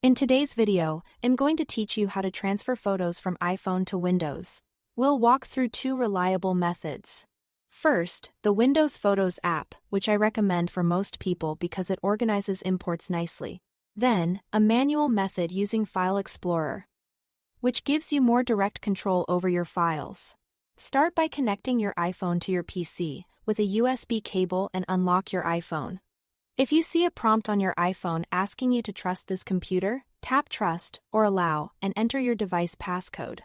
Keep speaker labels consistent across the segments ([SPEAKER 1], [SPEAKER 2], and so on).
[SPEAKER 1] In today's video, I'm going to teach you how to transfer photos from iPhone to Windows. We'll walk through two reliable methods. First, the Windows Photos app, which I recommend for most people because it organizes imports nicely. Then, a manual method using File Explorer, which gives you more direct control over your files. Start by connecting your iPhone to your PC with a USB cable and unlock your iPhone. If you see a prompt on your iPhone asking you to trust this computer, tap Trust or Allow and enter your device passcode.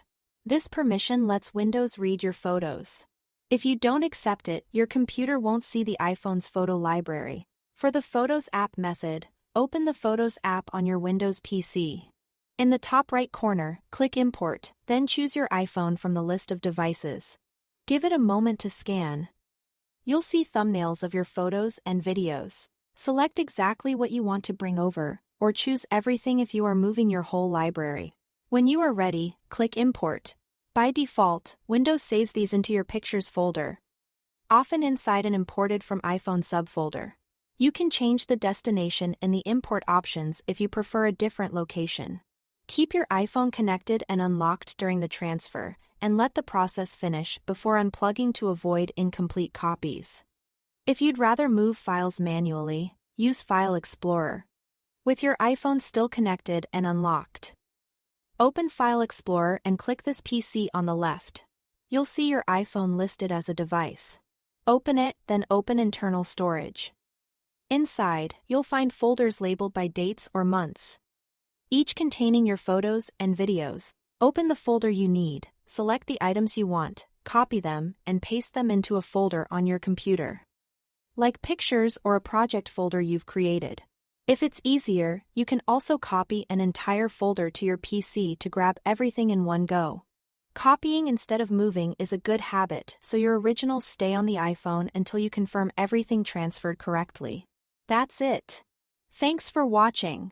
[SPEAKER 1] This permission lets Windows read your photos. If you don't accept it, your computer won't see the iPhone's photo library. For the Photos app method, open the Photos app on your Windows PC. In the top right corner, click Import, then choose your iPhone from the list of devices. Give it a moment to scan. You'll see thumbnails of your photos and videos. Select exactly what you want to bring over, or choose everything if you are moving your whole library. When you are ready, click Import. By default, Windows saves these into your Pictures folder, often inside an Imported from iPhone subfolder. You can change the destination in the import options if you prefer a different location. Keep your iPhone connected and unlocked during the transfer, and let the process finish before unplugging to avoid incomplete copies. If you'd rather move files manually, use File Explorer. With your iPhone still connected and unlocked, open File Explorer and click this PC on the left. You'll see your iPhone listed as a device. Open it, then open Internal Storage. Inside, you'll find folders labeled by dates or months, each containing your photos and videos. Open the folder you need, select the items you want, copy them, and paste them into a folder on your computer, like Pictures or a project folder you've created. If it's easier, you can also copy an entire folder to your PC to grab everything in one go. Copying instead of moving is a good habit, so your originals stay on the iPhone until you confirm everything transferred correctly. That's it. Thanks for watching.